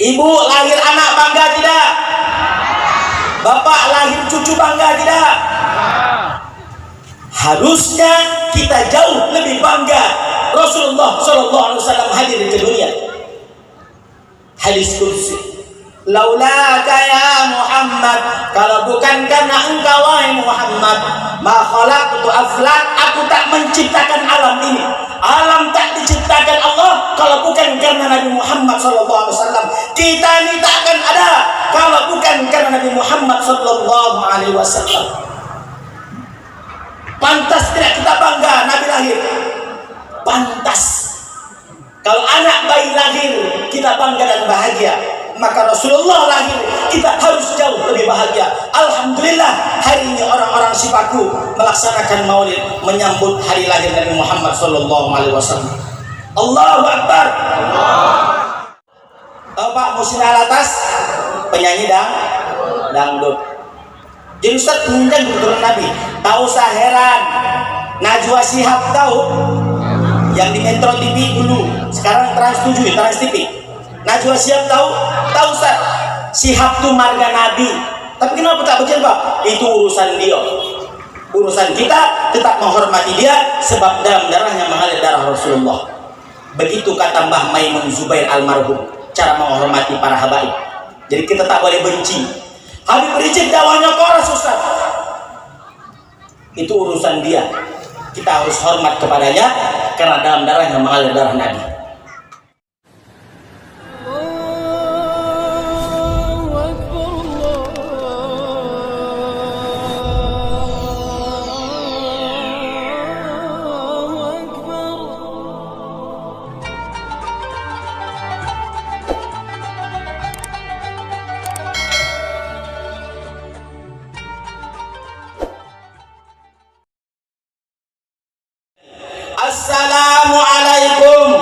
Ibu lahir anak bangga tidak? Bapak lahir cucu bangga tidak? Harusnya kita jauh lebih bangga Rasulullah SAW hadir ke dunia. Hadis kursi, laulaka ya Muhammad, kalau bukan karena engkau wahai Muhammad, ma khalaqtu aflak, aku tak menciptakan alam ini. Alam tak diciptakan Allah kalau bukan karena Nabi Muhammad SAW. Kita ini tak akan ada kalau bukan karena Nabi Muhammad SAW. Pantas tidak kita bangga Nabi lahir? Pantas. Kalau anak bayi lahir kita bangga dan bahagia, maka Rasulullah lahir kita harus jauh lebih bahagia. Alhamdulillah hari ini orang-orang Sipaku melaksanakan maulid menyambut hari lahir Nabi Muhammad SAW. Allahu Akbar. Pak Musin Alatas penyanyi dangdut. Jadi Ustaz mengundang kebetulan Nabi. Tak usah heran, Najwa Shihab tahu yang di Metro TV dulu, sekarang Trans 7, Trans TV. Najwa Shihab tahu Ustaz. Shihab itu marga Nabi. Tapi kenapa tak berjilbab? Itu urusan dia. Urusan kita tetap menghormati dia sebab dalam darahnya mengalir darah Rasulullah. Begitu kata Mbah Maimun Zubair almarhum, cara menghormati para habaib. Jadi kita tak boleh benci. Habib Rizik dakwahnya koras Ustaz. Itu urusan dia. Kita harus hormat kepadanya karena dalam darahnya mengalir darah Nabi. Assalamualaikum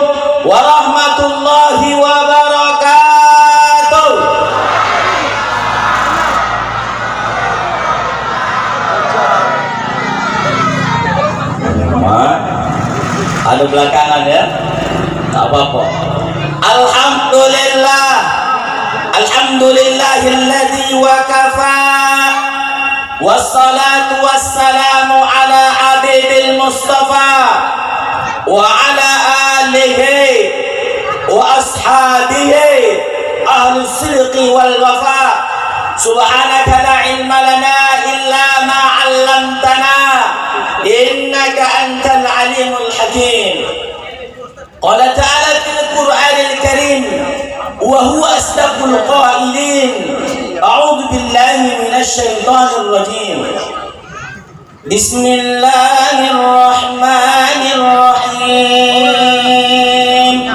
warahmatullahi wabarakatuh. Ada belakangan ya, tak apa-apa. Alhamdulillah, alhamdulillahilladzi wa kafa, wassalatu wassalamu ala habibil mustafa wa ala alihi wa ashabihi ahli sidqi wal wafa. Subhanaka la ilma lana illa ma 'allamtana innaka antal alimul hakim. Qala ta'ala fil Qur'anil Karim wa huwa asdaqul qailin. A'udzu billahi minasy syaithanir rajim. Bismillahirrahmanirrahim.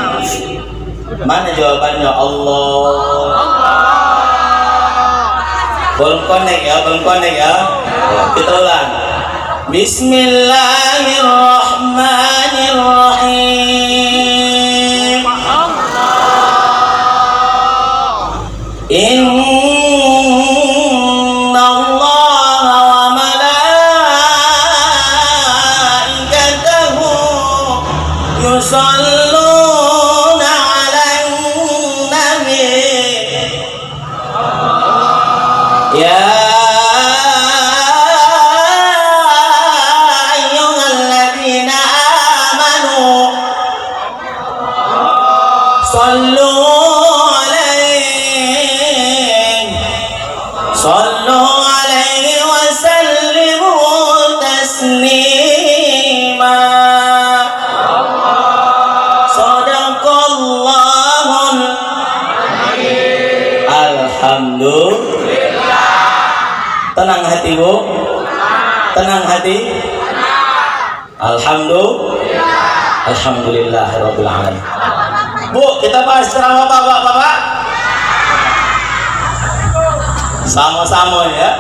Mana jawabannya? Allah. Belum connect ya. Kita ulang. Bismillahirrahmanirrahim. Yusalluna 'alan nabi ya ayyuhalladzina amanu sallu 'alaihi wa sallimu taslima. Alhamdulillah. Tenang hati Bu. Tenang hati. Alhamdulillah. Alhamdulillahirabbil alamin. Bu, kita bahas ceramah Bapak-bapak. Sama-sama ya.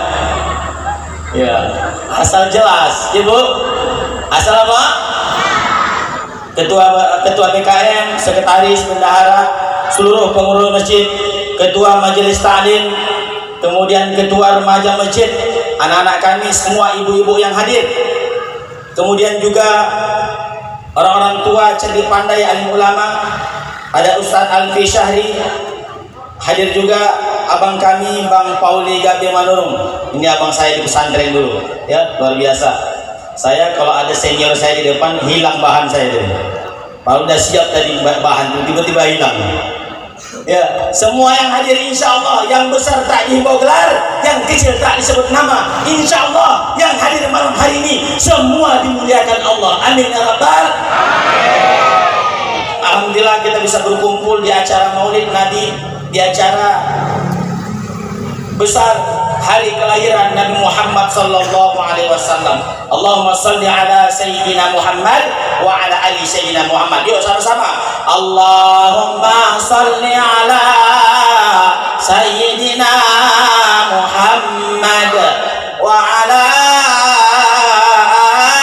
Ya, asal jelas, Ibu. Asal apa? Ketua BKM, sekretaris, bendahara, seluruh pengurus masjid, ketua majelis taklim, kemudian ketua remaja masjid, anak-anak kami semua, ibu-ibu yang hadir, kemudian juga orang-orang tua cerdik pandai alim ulama, ada Ustadz Alfi Syahri, Hadir juga abang kami Bang Pauli Gabe Manurung. Ini abang saya di pesantren dulu, ya, luar biasa. Saya kalau ada senior saya di depan hilang bahan saya dulu. Kalau udah siap tadi bahan tiba-tiba hilang. Ya, semua yang hadir insya Allah, yang besar tak dihimbau gelar, yang kecil tak disebut nama. Insya Allah yang hadir malam hari ini semua dimuliakan Allah. Amin ya rabbal. Alhamdulillah kita bisa berkumpul di acara Maulid Nabi, di acara besar hari kelahiran Nabi Muhammad sallallahu alaihi wasallam. Allahumma salli ala sayyidina Muhammad wa ala ali sayyidina Muhammad. Yuk sama-sama. Allahumma salli ala sayyidina Muhammad wa ala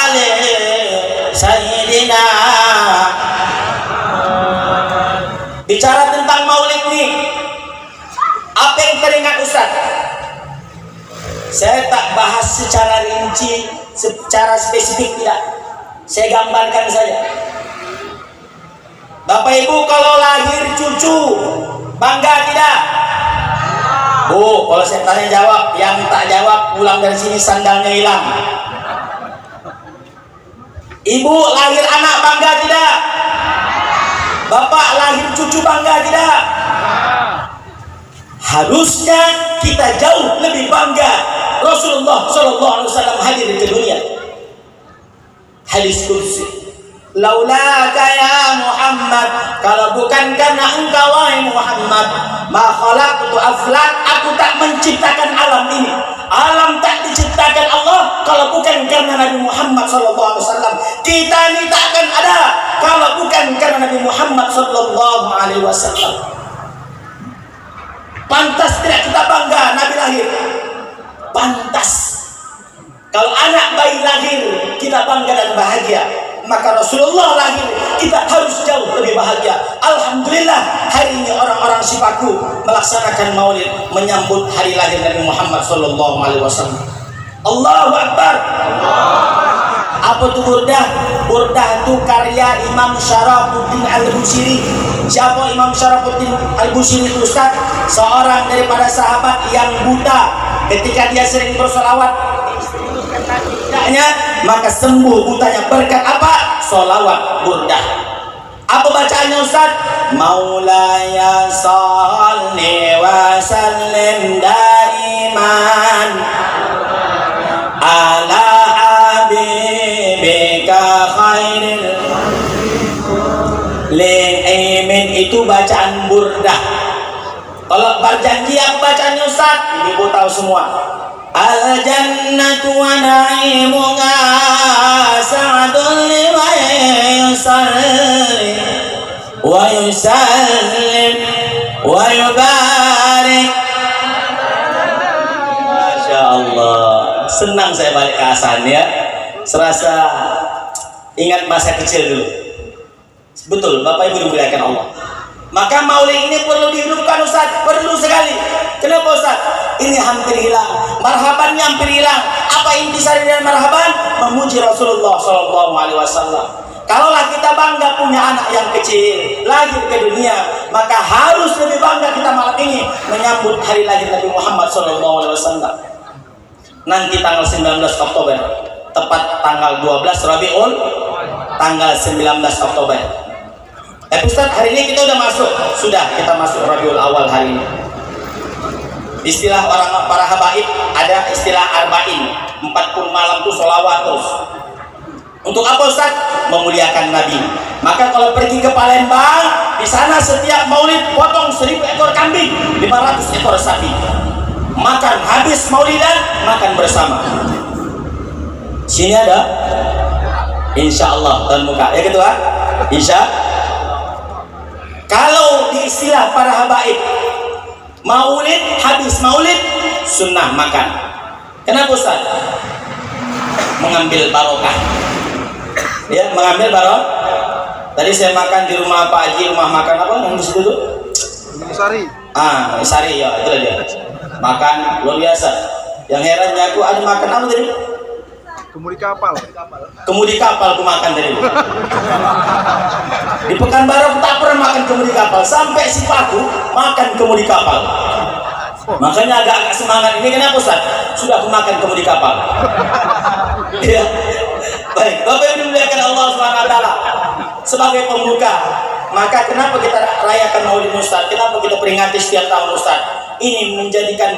ali sayyidina. Bicara tentang Maulid nih, apa yang teringat Ustaz? Saya tak bahas secara rinci, secara spesifik tidak. Saya gambarkan saja. Bapak Ibu kalau lahir cucu, bangga tidak? Bu, kalau saya tanya jawab, yang tak jawab pulang dari sini sandalnya hilang. Ibu lahir anak bangga tidak? Bapak lahir cucu bangga tidak? Harusnya kita jauh lebih bangga. Rasulullah SAW hadir di dunia. Hadis kursi. Laulaka ya Muhammad, kalau bukan karena engkau wahai Muhammad, ma khalaqtu aflak, aku tak menciptakan alam ini. Alam tak diciptakan Allah kalau bukan karena Nabi Muhammad SAW. Kita ini tak akan ada kalau bukan karena Nabi Muhammad SAW. Pantas tidak kita bangga Nabi lahir? Pantas. Kalau anak bayi lahir kita bangga dan bahagia, maka Rasulullah lahir kita harus jauh lebih bahagia. Alhamdulillah hari ini orang-orang Sipaku melaksanakan Maulid menyambut hari lahir Nabi Muhammad SAW. Allahu Akbar. Apa itu burdah? Burdah itu karya Imam Syarafuddin Al-Busiri. Siapa Imam Syarafuddin Al-Busiri itu Ustaz? Seorang daripada sahabat yang buta. Ketika dia sering bersolawat, tidaknya maka sembuh butanya berkat apa? Solawat burdah. Apa bacaannya Ustaz? Maulaya salli wa sallim daiman ala habibika khairil li'imin. Itu bacaan burdah. Kalau berjanji yang bacanya Ustaz, ibu tahu semua. Al jannatu wa na'imuha sa'adun liman yusalli wa yusallim wa yubarik. Masya Allah, senang saya balik ke Hasan ya. Serasa ingat masa kecil dulu. Betul, Bapak Ibu dimuliakan Allah. Maka Maulid ini perlu dihidupkan Ustaz, perlu sekali. Kenapa Ustaz? Ini hampir hilang, marhabannya hampir hilang. Apa intisari dan marhaban? Memuji Rasulullah SAW. Kalaulah kita bangga punya anak yang kecil lahir ke dunia, maka harus lebih bangga kita malam ini menyambut hari lahir Nabi Muhammad SAW. Nanti tanggal 19 Oktober, tepat tanggal 12 Rabiul, tanggal 19 Oktober. Ustaz, hari ini kita sudah masuk Rabiul Awal hari ini. Istilah orang para habaib ada istilah arba'in, 40 malam tuh sholawat terus. Untuk apa Ustaz? Memuliakan Nabi. Maka kalau pergi ke Palembang, di sana setiap Maulid potong 1000 ekor kambing, 500 ekor sapi. Makan habis Maulidan, makan bersama. Sini ada, insya Allah dan muka ya ketua, insya. Kalau di istilah para habaib, Maulid, habis Maulid, sunnah makan. Kenapa Ustaz? Mengambil barokah. Ya, mengambil barokah. Tadi saya makan di rumah Pak Haji, rumah makan apa yang di situ tuh? Sari. Sari ya, itu dia. Makan luar biasa. Yang herannya aku ada makan apa tadi? Kemudi kapal. Kemudi kapal aku makan tadi. Di Pekanbaru aku tak pernah makan kemudi kapal, sampai si Paku makan kemudi kapal. Makanya agak-agak semangat ini. Kenapa Ustaz? Sudah aku makan kemudi kapal. Ya. Baik, Bapak Ibu dimuliakan Allah SWT, sebagai pembuka, maka kenapa kita rayakan Maulid Ustaz? Kenapa kita peringati setiap tahun Ustaz? Ini menjadikan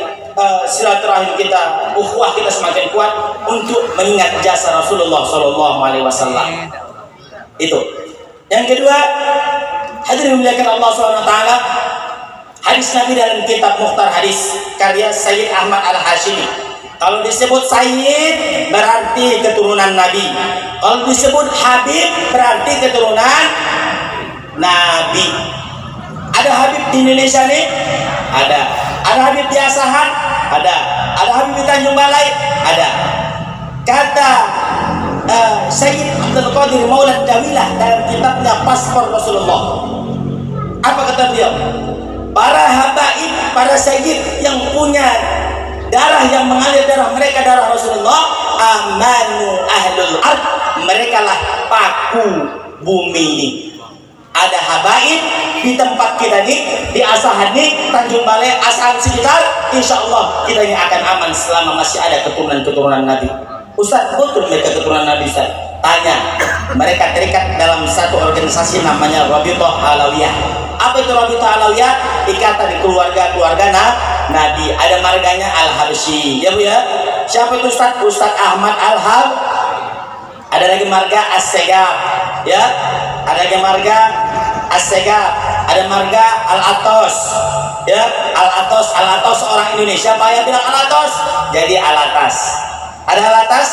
silaturahim kita, ukhuwah kita semakin kuat untuk mengingat jasa Rasulullah SAW. Itu. Yang kedua, hadirin dimuliakan Allah SWT, hadis Nabi dalam kitab Mukhtar Hadis karya Sayyid Ahmad Al-Hashimi. Kalau disebut Sayyid berarti keturunan Nabi. Kalau disebut Habib berarti keturunan Nabi. Ada Habib di Indonesia nih? Ada. Ada Habib di Asahan? Ada. Ada Habib di Tanjung Balai? Ada. Kata Sayyid Abdul Qadir Maulad Dawilah dalam kitabnya Paspor Rasulullah. Apa kata beliau? Para habaib, para sayyid yang punya darah, yang mengalir darah mereka darah Rasulullah, amanu ahlul ard, mereka lah paku bumi ini. Ada habaib di tempat kita nih, di Asahan nih, Tanjung Balai, Asahan sekitar, insya Allah kita ini akan aman selama masih ada keturunan-keturunan Nabi. Ustaz, betul mereka keturunan Nabi Ustaz? Tanya. Mereka terikat dalam satu organisasi namanya Rabithah Alawiyah. Apa itu Rabithah Alawiyah? Ikatan di keluarga-keluarga Nabi. Ada marganya Al-Habsyi, ya Bu ya. Siapa itu Ustaz? Ustaz Ahmad Al-Hab. Ada lagi marga As-Segaf, ya. Ada lagi marga As-Segaf. Ada marga Al-Atos, ya. Al-Atos orang Indonesia. Pak yang bilang Al-Atos, jadi Al-Atas. Ada Al-Atas,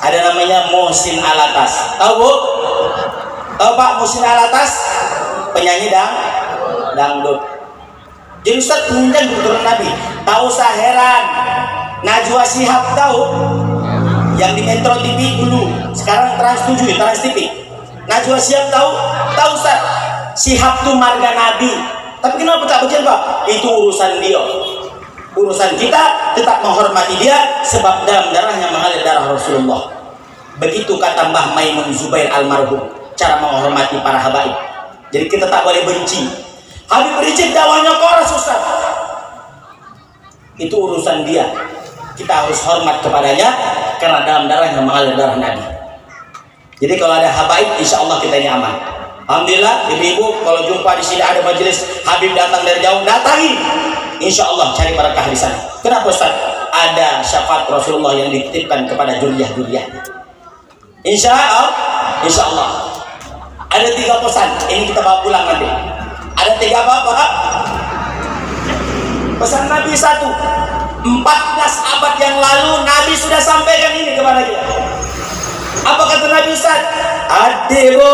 ada namanya Muhsin Alatas. Tahu Bu? Tahu Pak Muhsin Alatas? Penyanyi dangdut. Jadi Ustaz mengundang keturunan Nabi. Tahu Saheran, Najwa Shihab tahu? Yang di Metro TV dulu, sekarang Trans 7, Trans TV. Najwa Shihab tahu? Tahu Ustaz? Shihab itu marga Nabi. Tapi kenapa tak betul Pak? Itu urusan dia. Urusan kita tetap menghormati dia, sebab dalam darahnya mengalir darah Rasulullah. Begitu kata Mbah Maimun Zubair almarhum, cara menghormati para habaib. Jadi kita tak boleh benci. Habib Rizik dakwahnya koras Ustaz, itu urusan dia. Kita harus hormat kepadanya karena dalam darahnya mengalir darah Nabi. Jadi kalau ada habaib, insya Allah kita ini aman. Alhamdulillah, ibu-ibu kalau jumpa di sini ada majelis Habib datang dari jauh, datangi. Insya Allah cari barakah di sana. Kenapa Ustaz? Ada syafaat Rasulullah yang dititipkan kepada juriyah-juriyah. Insya Allah. Ada 3 pesan. Ini kita bawa pulang nanti. Ada 3 apa? Pesan Nabi 1. 14 abad yang lalu Nabi sudah sampaikan ini kepada kita. Apa kata Nabi Ustaz? Adibu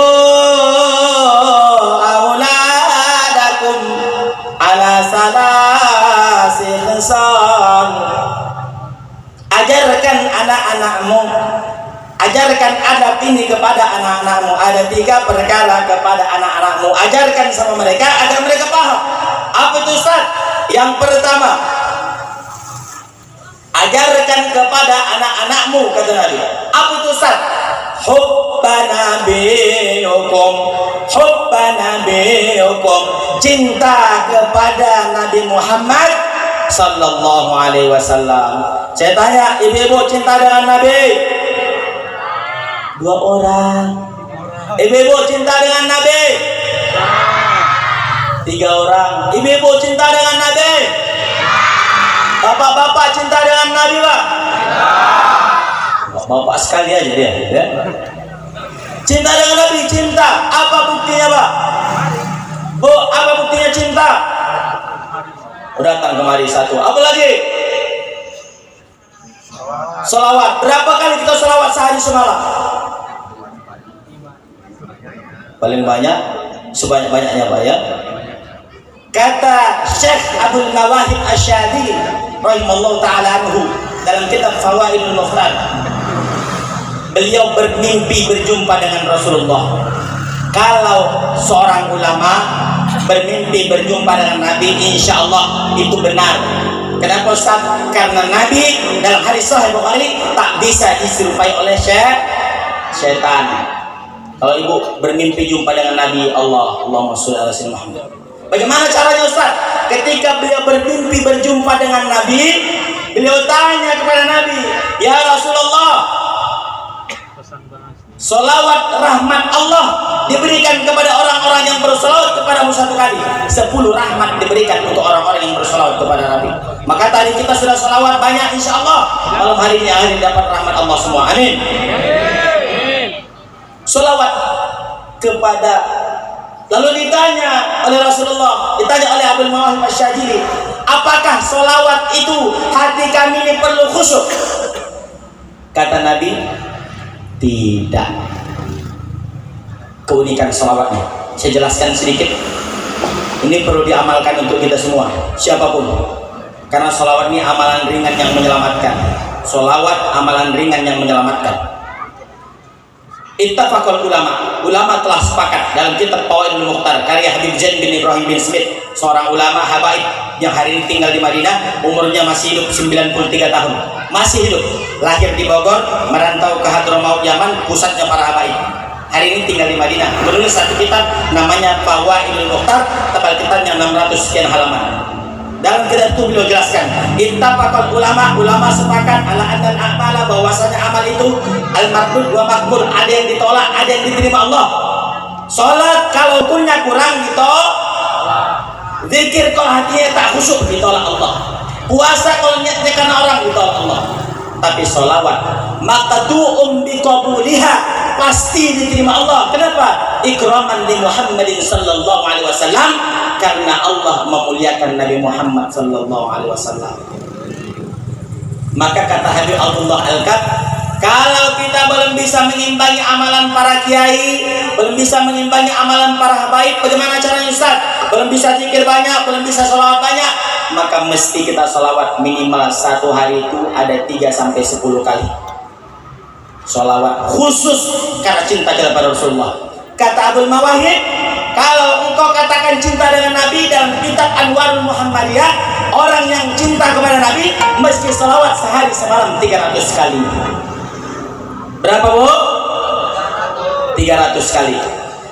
auladakum ala salasi khisan. Ajarkan anak-anakmu, ajarkan adab ini kepada anak-anakmu. Ada 3 perkara kepada anak-anakmu. Ajarkan sama mereka agar mereka paham. Apa itu Ustaz? Yang pertama, ajarkan kepada anak-anakmu, kata Nabi. Apa itu Ustaz? Hubba nabiyukum, hubba nabiyukum, cinta kepada Nabi Muhammad sallallahu alaihi wasallam. Saya tanya, ibu-ibu cinta dengan Nabi? 2 orang. Ibu-ibu cinta dengan Nabi? 3 orang. Ibu-ibu cinta dengan Nabi? Bapak-bapak cinta dengan Nabi Pak? Bapak sekali aja dia, ya. Cinta dengan Nabi, cinta. Apa buktinya Pak? Bu, apa buktinya cinta? Udah datang kemari 1. Apa lagi? Salawat. Berapa kali kita salawat sehari semalam? Paling banyak, sebanyak-banyaknya Pak ya. Kata Syekh Abdul Nawahid Asyadili rahimallahu ta'ala anhu dalam kitab Fawaidul Mukhtar, beliau bermimpi berjumpa dengan Rasulullah. Kalau seorang ulama bermimpi berjumpa dengan Nabi, insya Allah itu benar. Kenapa Ustaz? Karena Nabi dalam hadis Sahih Bukhari tak bisa diserupai oleh syaitan. Kalau ibu bermimpi jumpa dengan Nabi, Allahumma sholli ala sayyidina Muhammad. Bagaimana caranya Ustaz? Ketika beliau bermimpi berjumpa dengan Nabi, beliau tanya kepada Nabi, ya Rasulullah, solawat rahmat Allah diberikan kepada orang-orang yang bersolawat kepadamu satu kali. 10 rahmat diberikan untuk orang-orang yang bersolawat kepada Nabi. Maka tadi kita sudah solawat banyak, insya Allah malam hari ini akhirnya dapat rahmat Allah semua. Amin. Solawat kepada, lalu ditanya oleh Rasulullah, ditanya oleh Abdul Mawahib Asy-Syadzili, apakah solawat itu hati kami ini perlu khusyuk? Kata Nabi, tidak. Keunikan sholawatnya saya jelaskan sedikit. Ini perlu diamalkan untuk kita semua, siapapun, karena sholawat ini amalan ringan yang menyelamatkan. Sholawat amalan ringan yang menyelamatkan. Ittafaqal ulama telah sepakat dalam kitab Fawaidul Mukhtar karya Habib Zain bin Ibrahim bin Smith, seorang ulama habaib yang hari ini tinggal di Madinah, umurnya masih hidup 93 tahun, masih hidup, lahir di Bogor, merantau ke Hadramaut Yaman, pusatnya para habaib. Hari ini tinggal di Madinah, menulis satu kitab namanya Fawaidul Mukhtar, tebal kitabnya 600 sekian halaman. Dalam kitab itu beliau jelaskan, ittafaqal ulama sepakat ala annal a'mala, bahwasanya amal itu al-mardud wa maqbul, ada yang ditolak, ada yang diterima Allah. Salat kalau punya kurang ditolak, zikir kalau hatinya tak khusyuk ditolak Allah, puasa kalau niatnya karena orang ditolak Allah. Tapi sholawat maqdu'um biqabuliha, pasti diterima Allah. Kenapa? Ikraman li Muhammadin sallallahu alaihi wasallam, karena Allah memuliakan Nabi Muhammad sallallahu alaihi wasallam. Maka kata Habib Abdullah Al-Kab, kalau kita belum bisa mengimbangi amalan para kiai, belum bisa mengimbangi amalan para habaib, bagaimana caranya Ustaz? Belum bisa zikir banyak, belum bisa sholawat banyak, maka mesti kita sholawat minimal satu hari itu ada 3-10 kali sholawat khusus karena cinta kepada Rasulullah. Kata Abdul Mawahib, kalau engkau katakan cinta dengan Nabi dalam kitab Anwarul Muhammadiyah, orang yang cinta kepada Nabi mesti sholawat sehari semalam 300 kali. Berapa bu? 300 kali.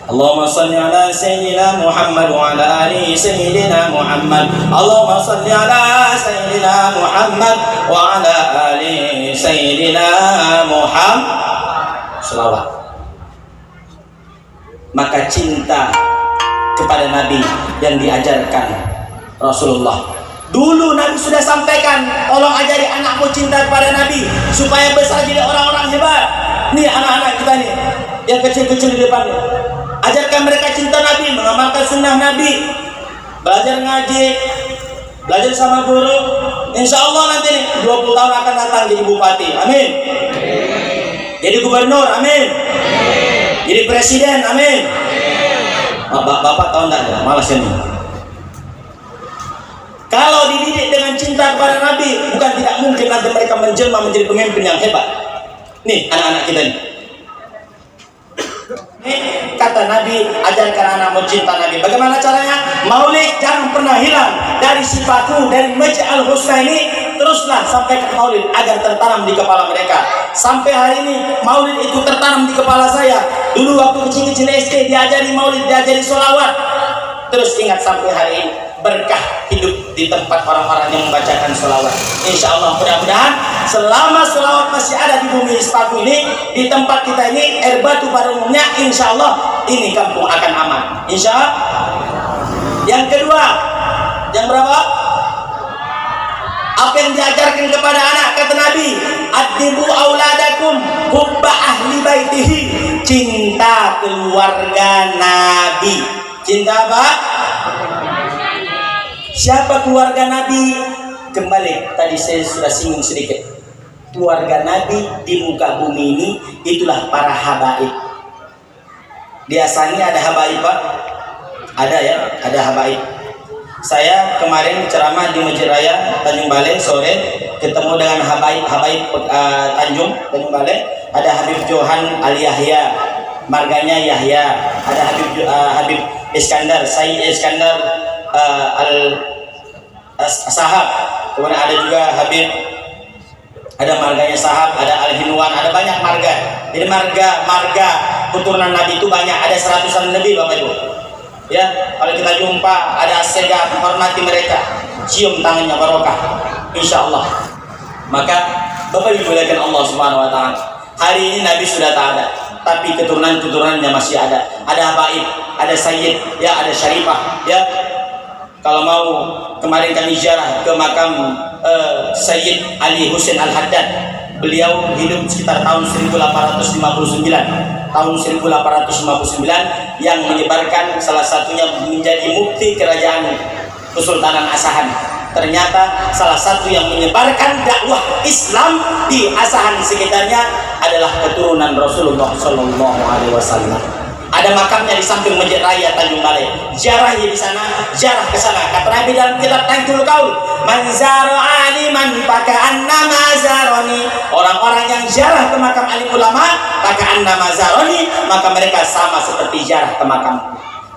Allahumma salli ala sayyidina Muhammad wa ala ali sayyidina Muhammad. Allahumma salli ala sayyidina Muhammad wa ala ali sayyidina Muhammad. Selawat. Maka cinta kepada Nabi yang diajarkan Rasulullah. Dulu Nabi sudah sampaikan, tolong ajari anakmu cinta kepada Nabi supaya besar jadi orang-orang hebat. Nih anak-anak kita nih yang kecil-kecil di depannya, ajarkan mereka cinta Nabi, mengamalkan sunnah Nabi, belajar ngaji, belajar sama guru. Insya Allah nanti nih 20 tahun akan datang jadi bupati, amin. Jadi gubernur, amin. Jadi presiden, amin. Bapak tahu enggak? Malas ini. Kalau dididik dengan cinta kepada Nabi, bukan tidak mungkin nanti mereka menjelma menjadi pemimpin yang hebat. Nih anak-anak kita nih. Kata Nabi, ajarkan anakmu cinta Nabi. Bagaimana caranya? Maulid jangan pernah hilang dari sifatku, dari Masjid Al-Husna ini. Teruslah sampai ke maulid agar tertanam di kepala mereka. Sampai hari ini maulid itu tertanam di kepala saya. Dulu waktu kecil-kecil SD diajari maulid, diajari sholawat. Terus ingat sampai hari ini, berkah hidup di tempat orang-orang yang membacakan sholawat. Insya Allah mudah-mudahan selama sholawat masih ada di bumi Sepaku ini, di tempat kita ini, air batu pada umumnya, insya Allah ini kampung akan aman. Insya Allah. Yang kedua, yang berapa? Apa yang diajarkan kepada anak, kata Nabi, adibu auladakum hubba ahli baitihi, cinta keluarga Nabi. Cinta apa? Siapa keluarga Nabi? Kembali tadi saya sudah singgung sedikit. Keluarga Nabi di muka bumi ini itulah para habaib. Biasanya ada habaib Pak? Ada ya, ada habaib. Saya kemarin ceramah di Masjid Raya Tanjung Balai sore, ketemu dengan habaib Tanjung Balai. Ada Habib Johan Al Yahya, marganya Yahya. Ada Habib Iskandar, Sayyid Iskandar Al Sahab. kemudian ada juga Habib, ada marganya Sahab, ada Al-Hinwan, ada banyak marga. Jadi marga keturunan Nabi itu banyak, ada 100-an lebih Bapak Ibu. Ya, kalau kita jumpa ada As-Sega, menghormati mereka, cium tangannya barokah, insya Allah. Maka Bapak Ibu dimuliakan Allah Subhanahu Wa Taala. Hari ini Nabi sudah tak ada, tapi keturunan-keturunannya masih ada. Ada Habaib, ada Sayyid, ya, ada Syarifah, ya. Kalau mau, kemarin kami ziarah ke makam Sayyid Ali Husain Al-Haddad. Beliau hidup sekitar tahun 1859. Tahun 1859 yang menyebarkan, salah satunya menjadi mufti kerajaan Kesultanan Asahan. Ternyata salah satu yang menyebarkan dakwah Islam di Asahan sekitarnya adalah keturunan Rasulullah Shallallahu Alaihi Wasallam. Ada makamnya di samping Masjid Raya Tanjung Balai. Ziarah di sana, ziarah ke sana. Kata Nabi dalam kitab Tanjul Qaul, "Man zara aliman faka'annama zarani." Orang-orang yang ziarah ke makam alim ulama, faka'annama zarani, maka mereka sama seperti ziarah ke makam.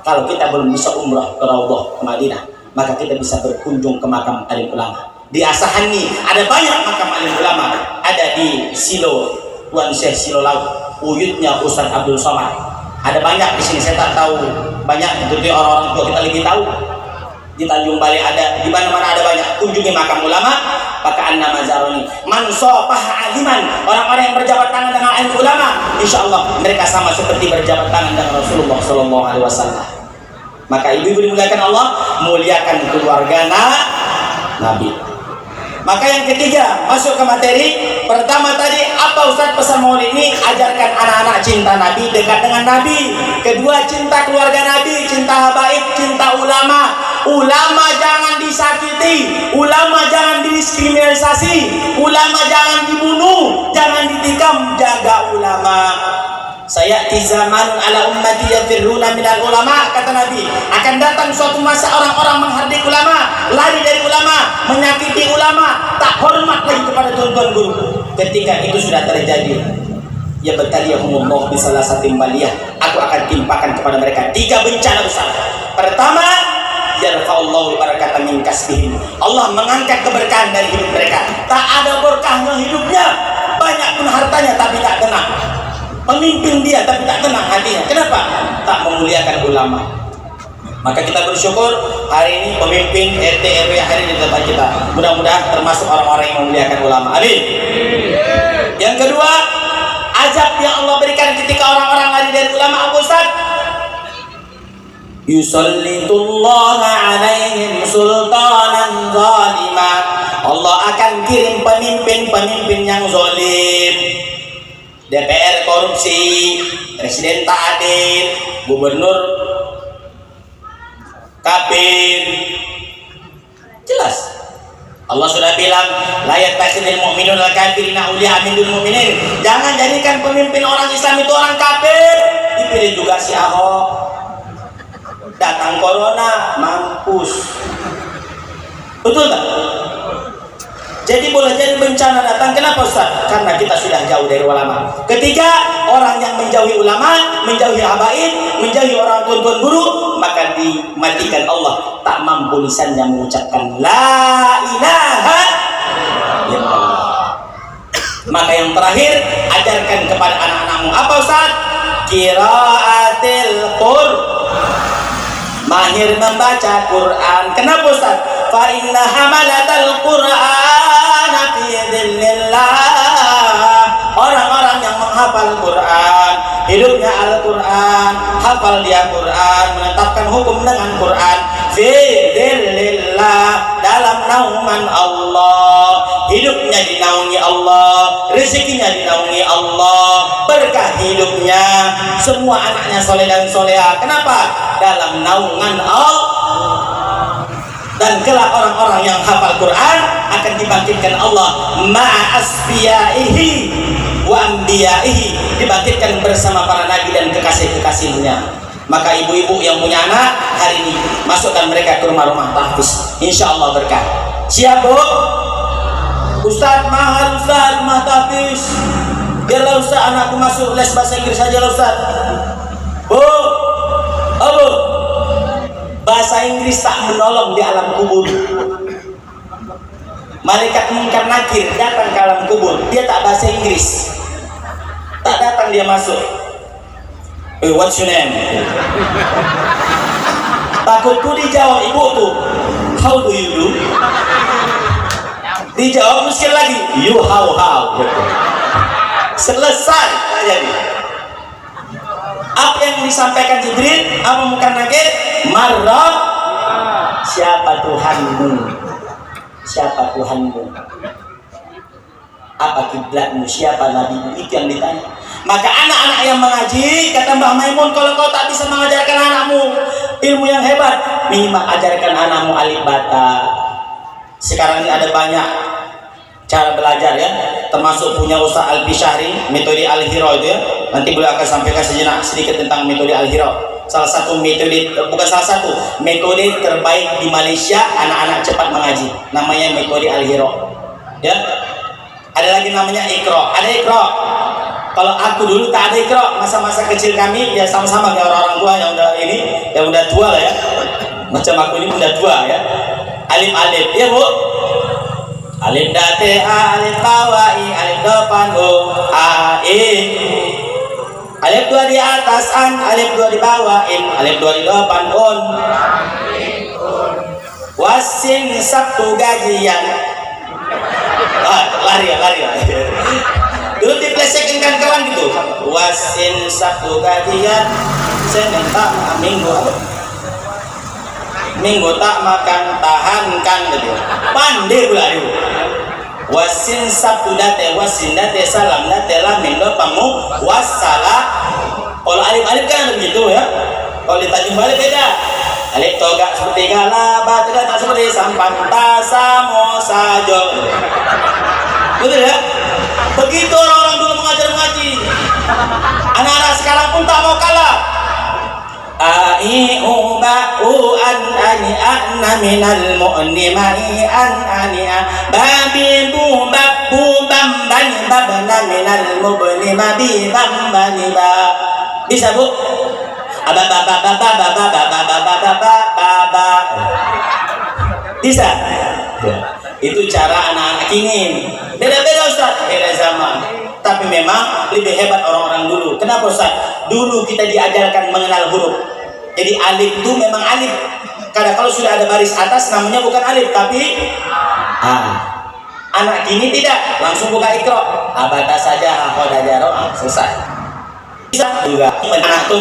Kalau kita belum bisa umrah ke Raudhah ke Madinah, maka kita bisa berkunjung ke makam alim ulama. Di Asahan ini ada banyak makam alim ulama. Ada di Silo, Tuan Syekh Silo Laut, Uyutnya Ustaz Abdul Somad. Ada banyak di sini, saya tak tahu banyak, tentu orang-orang tua kita lebih tahu. Di Tanjung Balai ada, di mana-mana ada banyak. Kunjungi makam ulama, pakaian nama Zaroni. Man sofah aliman, orang-orang yang berjabat tangan dengan alim ulama, insya Allah mereka sama seperti berjabat tangan dengan Rasulullah Shallallahu Alaihi Wasallam. Maka ibu-ibu dimuliakan Allah, muliakan keluarga Nabi. Maka yang ketiga, masuk ke materi. Pertama tadi, apa Ustaz pesan maulid ini? Ajarkan anak-anak cinta Nabi, dekat dengan Nabi. Kedua, cinta keluarga Nabi, cinta habaib, cinta ulama. Ulama jangan disakiti, ulama jangan didiskriminasi, ulama jangan dibunuh, jangan ditikam. Jaga ulama. Saya zaman ala ummati yafirruna minal ulama, kata Nabi. Akan datang suatu masa orang-orang menghardik ulama, lari dari ulama, menyakiti ulama, tak hormat lagi kepada tuan-tuan guru. Ketika itu sudah terjadi, ya betaliyahumullah bisalah satim baliyah, aku akan timpakan kepada mereka 3 bencana besar. Pertama, yarfa'allahu barakatan min kasbihim. Allah mengangkat keberkahan dari hidup mereka. Tak ada berkahnya hidupnya, banyak pun hartanya tapi tak tenang. Pemimpin dia tapi tak tenang hatinya. Kenapa? Tak memuliakan ulama. Maka kita bersyukur hari ini pemimpin RT RW hari ini di tempat kita. Mudah-mudahan termasuk orang-orang yang memuliakan ulama. Amin. Yang kedua, azab yang Allah berikan ketika orang-orang lari dari ulama, Abu Ustaz. Yusallitullaha alaihim sultanan zalima. Allah akan kirim pemimpin-pemimpin yang zalim. DPR korupsi, presiden tak adil, gubernur kafir. Jelas. Allah sudah bilang, la yattakhidul mu'minuna al-kafirina awliya min dunil mu'minin. Jangan jadikan pemimpin orang Islam itu orang kafir. Dipilih juga si Ahok. Datang corona, mampus. Betul tak? Jadi boleh jadi bencana datang. Kenapa Ustaz? Karena kita sudah jauh dari ulama. Ketiga, orang yang menjauhi ulama, menjauhi habaib, menjauhi orang tuan-tuan guru, maka dimatikan Allah. Tak mampu lisannya mengucapkan la ilaha illallah. Maka yang terakhir, ajarkan kepada anak-anakmu apa Ustaz? Qiraatil Qur'an. Mahir membaca Quran. Kenapa Ustaz? Fa inna hamalatal Qur'an fi dhillillah. Orang-orang yang menghafal Quran, hidupnya Al-Quran, hafal dia Quran, menetapkan hukum dengan Quran, fi dhillillah, dalam naungan Allah, hidupnya dinaungi Allah, rezekinya dinaungi Allah, berkah hidupnya, semua anaknya soleh dan soleha. Kenapa? Dalam naungan Allah. Dan kelak orang-orang yang hafal Quran akan dibangkitkan Allah ma'a asfiyaihi wa anbiyaihi, dibangkitkan bersama para nabi dan kekasih-kekasihnya. Maka ibu-ibu yang punya anak hari ini masukkan mereka ke rumah-rumah tahfiz, insya Allah berkah. Siap Bu? Ustaz mahal Ustaz rumah tahfiz. Biarlah Ustaz anakku masuk les bahasa Inggris saja lah Ustaz. Bu, Bu, bahasa Inggris tak menolong di alam kubur. Malaikat Munkar Nakir datang ke alam kubur, dia tak bahasa Inggris, tak datang dia masuk. What's your name? Takutku dijawab ibu tuh, how do you do? Dijawab sekali lagi, you how. Selesai jadi. Apa yang disampaikan Jibril? Apa Munkar Nakir? Marrab, siapa Tuhanmu? Siapa Tuhanmu? Apa kiblatmu? Siapa nabimu? Itu yang ditanya. Maka anak-anak yang mengaji, kata Mbah Maimun, kalau kau tak bisa mengajarkan anakmu ilmu yang hebat, minimal ajarkan anakmu alif bata. Sekarang ini ada banyak cara belajar ya, termasuk punya Ustaz Al-Bishari, metode Al-Hira itu ya. Nanti beliau akan sampaikan sejenak sedikit tentang metode Al-Hira. Salah satu metode, bukan salah satu, metode terbaik di Malaysia anak-anak cepat mengaji. Namanya metode Al-Hira. Ya. Ada lagi namanya Iqra. Ada Iqra. Kalau aku dulu tak ada Iqra, masa-masa kecil kami ya sama-sama kayak orang-orang tua yang udah ini, yang udah tua lah ya. Macam aku ini udah tua ya. Alif ya Bu. Alif date a, alif bawah i, alif depan o, a i. Alif dua di atas an, alif dua di bawah in, alif dua di depan on. Wasin Sabtu gajian. Lari ya. Dulu diplesekin kan kawan gitu. Wasin Sabtu gajian, Senin tak Minggu apa? Minggu tak makan tahankan gitu. Pandai pula itu. Wasin Sabtu date, wasin date, salam date, lamin dopamu, wassalam. Kalau alif kan begitu ya. Kalau ditajim balik beda. Alif toga seperti galaba, tidak tak seperti sampan tasamo sajo. Betul ya? Begitu orang-orang dulu mengaji. Anak-anak sekarang pun tak mau kalah. Ai u ba u an ani anna minal mu'nimai an ani babi bu bab bu bam bani babna minal mubnima bi bam bani ba. Bisa Bu? Bisa? Itu cara anak-anak kini. Beda-beda Ustaz, beda zaman. Tapi memang lebih hebat orang-orang dulu. Kenapa Ustaz? Dulu kita diajarkan mengenal huruf. Jadi alif itu memang alif. Karena kalau sudah ada baris atas namanya bukan alif tapi anak kini tidak, langsung buka Iqra. Abata saja hakoda jaro, selesai. Bisa juga anak itu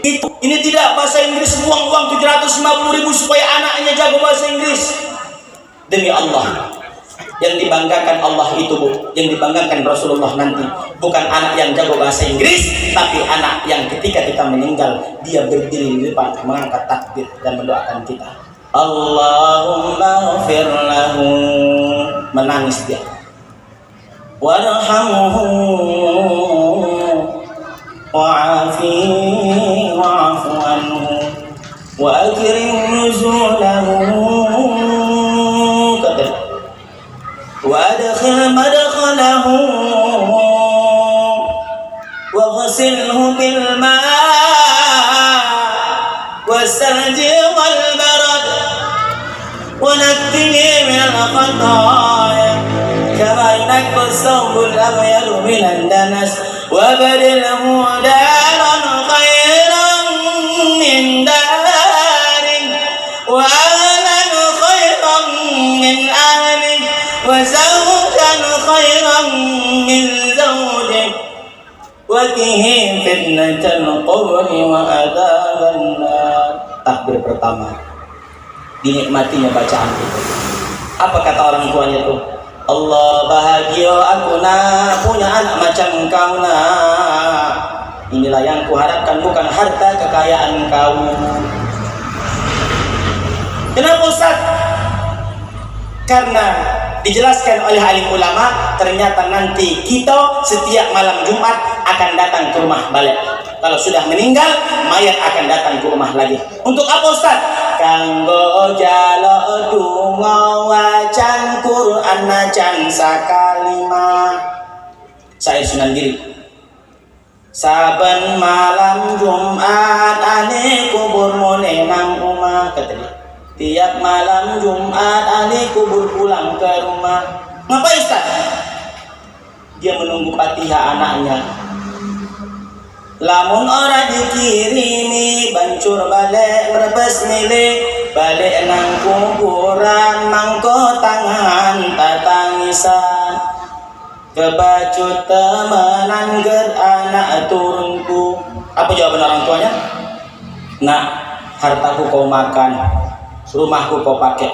itu. Ini tidak bahasa Inggris buang uang 750.000 supaya anaknya jago bahasa Inggris. Demi Allah, yang dibanggakan Allah itu Bu, yang dibanggakan Rasulullah nanti bukan anak yang jago bahasa Inggris, tapi anak yang ketika kita meninggal dia berdiri di depan mengangkat takbir dan mendoakan kita. Allahumma ghfir lahu, menangis dia. Warhamhu wa'afihi wa'afu anhu wa akrim nuzulahu وادخل مدخله واغسله بالماء والثلج والبرد ونقه من الخطايا كما ينقى الثوب الابيض من الدنس وبدله دارا خيرا من داره واهلا خيرا من اهله وزوجا خيرا من زوجك وقه فتنة القبر وعذاب النار. Takbir pertama dinikmatinya bacaan itu. Apa kata orang tuanya itu? Allah bahagia aku nak punya anak macam kau nak. Inilah yang kuharapkan, bukan harta kekayaan kau. Kenapa Ustaz? Karena dijelaskan oleh alim ulama, ternyata nanti kita setiap malam Jumat akan datang ke rumah balik. Kalau sudah meninggal, mayat akan datang ke rumah lagi. Untuk apa Ustaz? Kanggo jalo dungo wacan Quran nacan sakalima. Saya Sunan Giri. Saben malam Jumat ane kubur mone nang omah, kata dia. Tiap malam Jumat adikku pulang ke rumah. Ngapain Ustaz? Dia menunggu Fatihah anaknya. Lamun ora dikirimi bancur balik merebes milih, balik nang kuburan mangko tangan tatangisan. Kebacut temenan ger anak turunku. Apa jawaban orang tuanya? Nak, hartaku kau makan, rumahku kau pakai,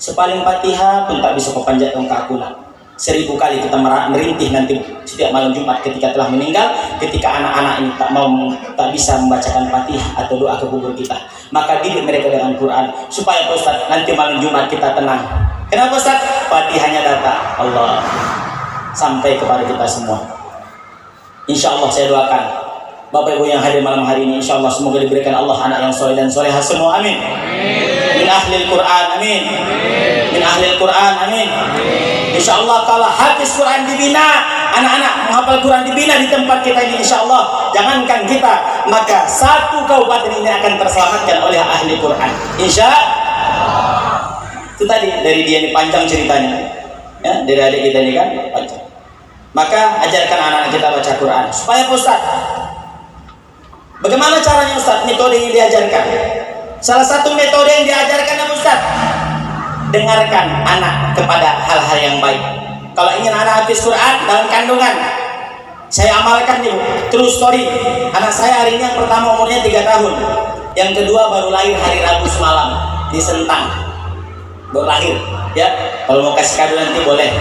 sepaling Fatihah pun tak bisa kau panjatkan ke aku nak. 1000 kali kita merintih nanti setiap malam Jumat ketika telah meninggal, ketika anak-anak ini tak bisa membacakan Fatihah atau doa ke kubur kita, maka didik mereka dengan Quran supaya Ustaz nanti malam Jumat kita tenang. Kenapa Ustaz? Fatihahnya datang Allah sampai kepada kita semua. Insya Allah saya doakan Bapak Ibu yang hadir malam hari ini, insya Allah semoga diberikan Allah anak yang soleh dan solehah semua, amin. Min ahlil Quran, amin. Min ahlil Quran, amin. Insya Allah kalau hafiz Quran dibina, anak-anak menghafal Quran dibina di tempat kita ini, insya Allah jangankan kita, maka satu kabupaten ini akan terselamatkan oleh ahli Quran, insya Allah. Itu tadi dari dia ini panjang ceritanya, ya, dari adik kita ini kan panjang. Maka ajarkan anak-anak kita baca Quran supaya Ustaz. Bagaimana caranya Ustaz? Metode yang diajarkan. Salah satu metode yang diajarkan Ustaz, dengarkan anak kepada hal-hal yang baik. Kalau ingin anak habis Quran dalam kandungan, saya amalkan nih, true story. Anak saya hari ini yang pertama umurnya 3 tahun, yang kedua baru lahir hari Rabu semalam di Sentang, baru lahir. Ya, kalau mau kasih kado nanti boleh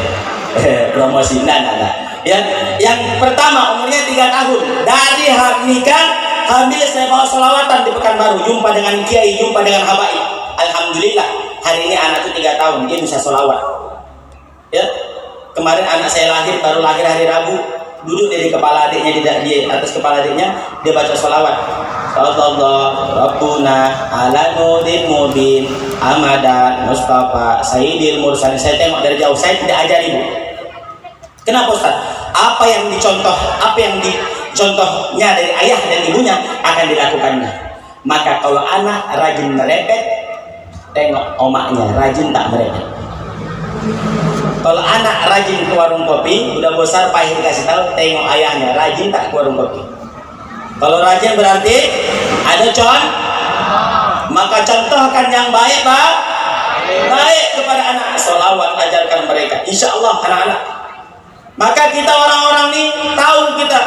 promosi. Nah. Ya, yang pertama umurnya 3 tahun, dari nikah hamil saya bawa sholawatan di Pekanbaru, jumpa dengan kiai, jumpa dengan habaib. Alhamdulillah hari ini anak itu 3 tahun dia bisa sholawat. Ya, kemarin anak saya lahir, baru lahir hari Rabu, duduk di kepala adiknya, di atas kepala adiknya dia baca sholawat. Sallallahu Rabbuna ala nuril mubin Amadan Mustafa Sayyidil Mursalin. Saya tengok dari jauh, saya tidak ajar ibu. Kenapa Ustaz? Apa yang dicontohnya dari ayah dan ibunya akan dilakukannya. Maka kalau anak rajin merepet, tengok omaknya rajin tak merepet. Kalau anak rajin ke warung kopi, udah besar pahit kasih tahu, tengok ayahnya rajin tak ke warung kopi. Kalau rajin berarti ada maka contohkan yang baik, Pak. Baik kepada anak, sholawat ajarkan mereka. Insya Allah anak-anak. Maka kita orang-orang ini tahu kita,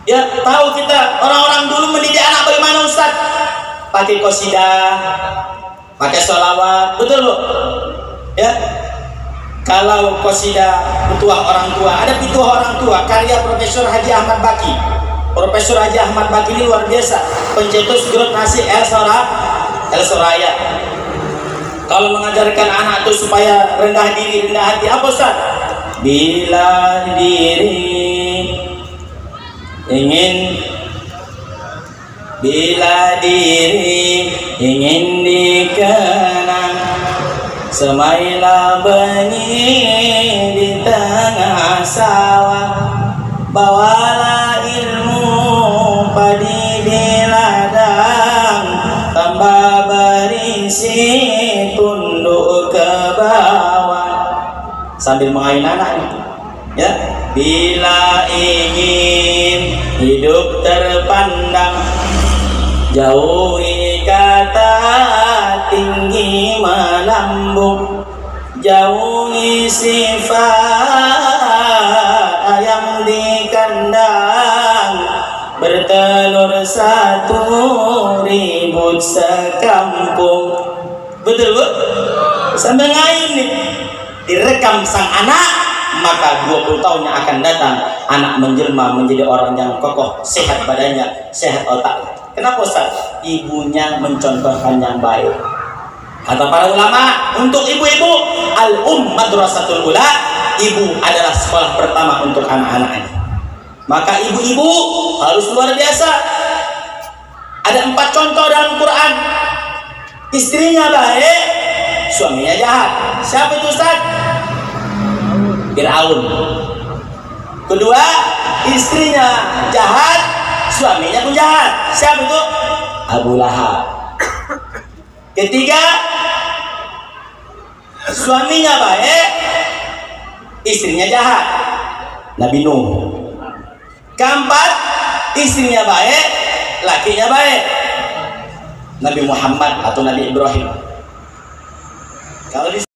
ya tahu kita orang-orang dulu mendidik anak bagaimana Ustaz? Pakai qasidah, pakai sholawat, betul Bu? Ya. Kalau qasidah petuah orang tua, ada petuah orang tua karya Profesor Haji Ahmad Baki. Profesor Haji Ahmad Baki ini luar biasa, pencetus grup nasi El Soraya. Kalau mengajarkan anak itu supaya rendah diri, rendah hati, apa Ustaz? Bila diri ingin dikenang, semailah benih di tengah sawah, bawalah ilmu padi di ladang, tambah berisi tunduk ke bawah, sambil mengayun anaknya, ya. Bila ingin hidup terpandang, jauhi kata tinggi melambung, jauhi sifat ayam di kandang, bertelur 1 ribut sekampung. Betul Bu? Sambil ngayun nih, direkam sang anak, maka 20 tahun yang akan datang anak menjelma menjadi orang yang kokoh, sehat badannya, sehat otak. Kenapa Ustaz? Ibunya mencontohkan yang baik. Kata para ulama, untuk ibu-ibu, madrasatul ula, ibu adalah sekolah pertama untuk anak-anaknya. Maka ibu-ibu harus luar biasa. Ada 4 contoh dalam Quran. Istrinya baik, suaminya jahat. Siapa itu Ustaz? Fir'aun. Kedua, istrinya jahat, suaminya pun jahat. Siapa itu? Abu Lahab. Ketiga, suaminya baik, istrinya jahat, Nabi Nuh. Keempat, istrinya baik, lakinya baik, Nabi Muhammad atau Nabi Ibrahim. Kalau di